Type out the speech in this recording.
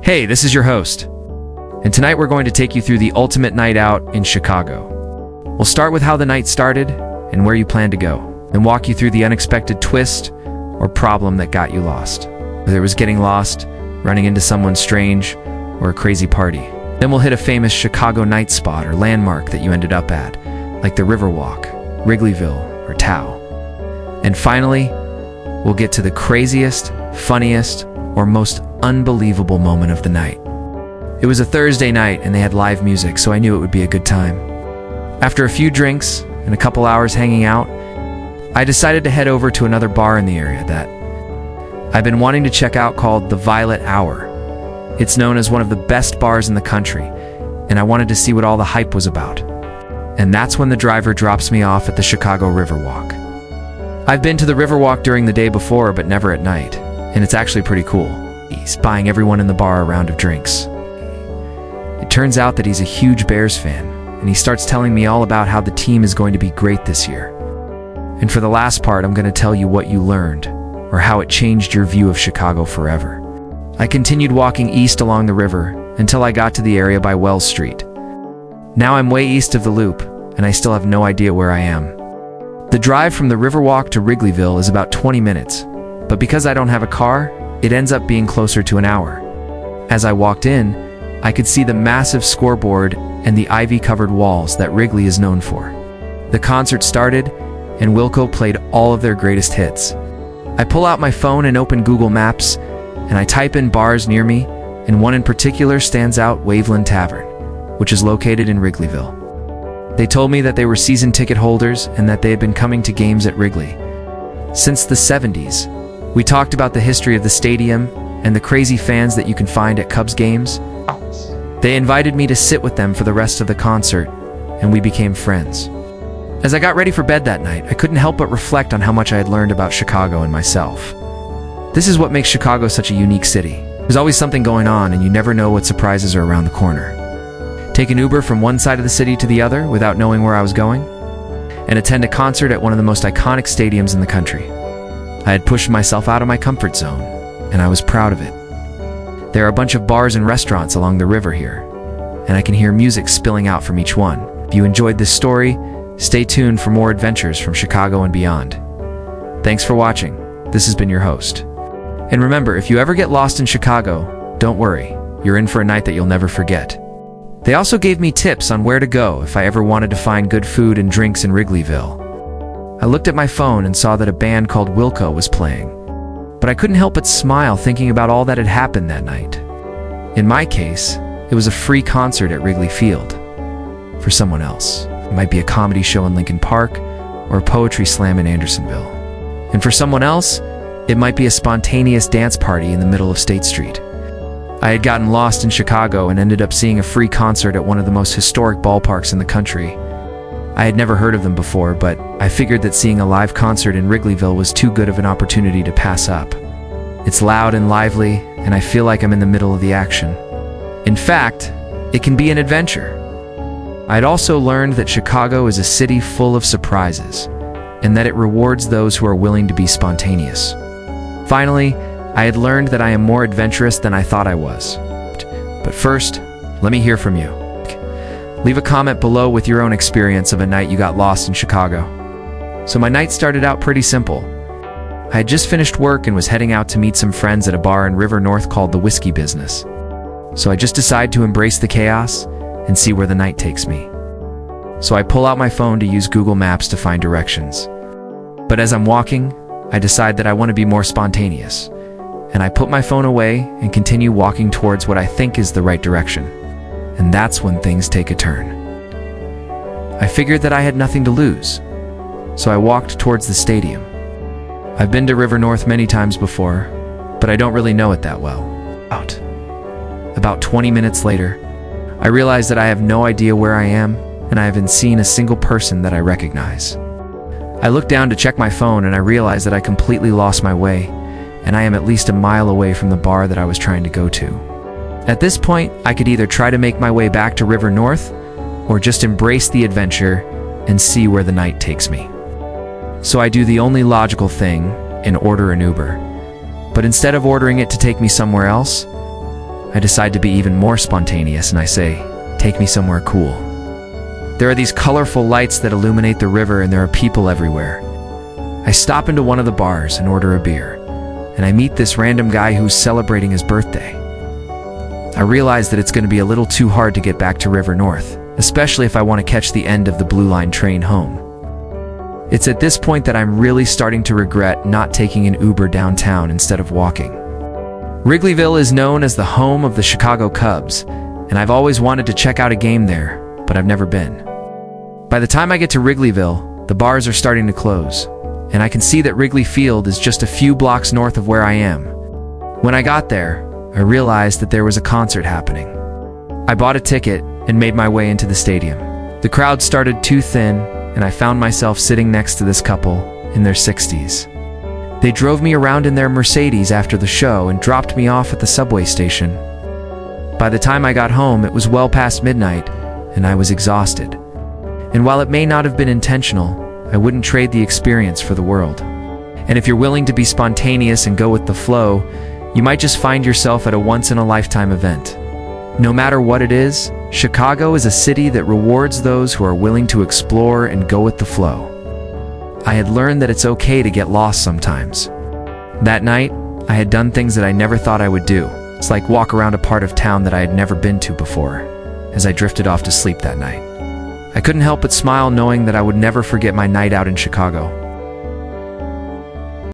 Hey, this is your host, and tonight we're going to take you through the ultimate night out in Chicago. We'll start with how the night started and where you plan to go, then walk you through the unexpected twist or problem that got you lost. Whether it was getting lost, running into someone strange, or a crazy party. Then we'll hit a famous Chicago night spot or landmark that you ended up at, like the Riverwalk, Wrigleyville, or Tao. And finally, we'll get to the craziest, funniest, or most unbelievable moment of the night. It was a Thursday night and they had live music, so I knew it would be a good time. After a few drinks and a couple hours hanging out, I decided to head over to another bar in the area that I've been wanting to check out called the Violet Hour. It's known as one of the best bars in the country, and I wanted to see what all the hype was about. And that's when the driver drops me off at the Chicago Riverwalk. I've been to the Riverwalk during the day before, but never at night, and it's actually pretty cool. He's buying everyone in the bar a round of drinks. It turns out that he's a huge Bears fan, and he starts telling me all about how the team is going to be great this year. And for the last part, I'm going to tell you what you learned, or how it changed your view of Chicago forever. I continued walking east along the river until I got to the area by Wells Street. Now I'm way east of the Loop, and I still have no idea where I am. The drive from the Riverwalk to Wrigleyville is about 20 minutes, but because I don't have a car, it ends up being closer to an hour. As I walked in, I could see the massive scoreboard and the ivy-covered walls that Wrigley is known for. The concert started, and Wilco played all of their greatest hits. I pull out my phone and open Google Maps, and I type in bars near me, and one in particular stands out, Waveland Tavern, which is located in Wrigleyville. They told me that they were season ticket holders and that they had been coming to games at Wrigley since the 70s. We talked about the history of the stadium and the crazy fans that you can find at Cubs games. They invited me to sit with them for the rest of the concert, and we became friends. As I got ready for bed that night, I couldn't help but reflect on how much I had learned about Chicago and myself. This is what makes Chicago such a unique city. There's always something going on, and you never know what surprises are around the corner. Take an Uber from one side of the city to the other without knowing where I was going, and attend a concert at one of the most iconic stadiums in the country. I had pushed myself out of my comfort zone, and I was proud of it. There are a bunch of bars and restaurants along the river here, and I can hear music spilling out from each one. If you enjoyed this story, stay tuned for more adventures from Chicago and beyond. Thanks for watching. This has been your host. And remember, if you ever get lost in Chicago, don't worry. You're in for a night that you'll never forget. They also gave me tips on where to go if I ever wanted to find good food and drinks in Wrigleyville. I looked at my phone and saw that a band called Wilco was playing, but I couldn't help but smile thinking about all that had happened that night. In my case, it was a free concert at Wrigley Field. For someone else, it might be a comedy show in Lincoln Park or a poetry slam in Andersonville. And for someone else, it might be a spontaneous dance party in the middle of State Street. I had gotten lost in Chicago and ended up seeing a free concert at one of the most historic ballparks in the country. I had never heard of them before, but I figured that seeing a live concert in Wrigleyville was too good of an opportunity to pass up. It's loud and lively, and I feel like I'm in the middle of the action. In fact, it can be an adventure. I'd also learned that Chicago is a city full of surprises, and that it rewards those who are willing to be spontaneous. Finally, I had learned that I am more adventurous than I thought I was. But first, let me hear from you. Leave a comment below with your own experience of a night you got lost in Chicago. So my night started out pretty simple. I had just finished work and was heading out to meet some friends at a bar in River North called the Whiskey Business. So I just decided to embrace the chaos and see where the night takes me. So I pull out my phone to use Google Maps to find directions. But as I'm walking, I decide that I want to be more spontaneous, and I put my phone away and continue walking towards what I think is the right direction. And that's when things take a turn. I figured that I had nothing to lose, so I walked towards the stadium. I've been to River North many times before, but I don't really know it that well. About 20 minutes later, I realize that I have no idea where I am, and I haven't seen a single person that I recognize. I look down to check my phone, and I realize that I completely lost my way, and I am at least a mile away from the bar that I was trying to go to. At this point, I could either try to make my way back to River North, or just embrace the adventure and see where the night takes me. So I do the only logical thing and order an Uber. But instead of ordering it to take me somewhere else, I decide to be even more spontaneous and I say, "Take me somewhere cool." There are these colorful lights that illuminate the river and there are people everywhere. I stop into one of the bars and order a beer, and I meet this random guy who's celebrating his birthday. I realize that it's going to be a little too hard to get back to River North, especially if I want to catch the end of the Blue Line train home. It's at this point that I'm really starting to regret not taking an Uber downtown instead of walking. Wrigleyville is known as the home of the Chicago Cubs, and I've always wanted to check out a game there, but I've never been. By the time I get to Wrigleyville, the bars are starting to close, and I can see that Wrigley Field is just a few blocks north of where I am. When I got there, I realized that there was a concert happening. I bought a ticket and made my way into the stadium. The crowd started too thin, and I found myself sitting next to this couple in their 60s. They drove me around in their Mercedes after the show and dropped me off at the subway station. By the time I got home, it was well past midnight, and I was exhausted. And while it may not have been intentional, I wouldn't trade the experience for the world. And if you're willing to be spontaneous and go with the flow, you might just find yourself at a once-in-a-lifetime event. No matter what it is, Chicago is a city that rewards those who are willing to explore and go with the flow. I had learned that it's okay to get lost sometimes. That night, I had done things that I never thought I would do. It's like walk around a part of town that I had never been to before, as I drifted off to sleep that night. I couldn't help but smile knowing that I would never forget my night out in Chicago.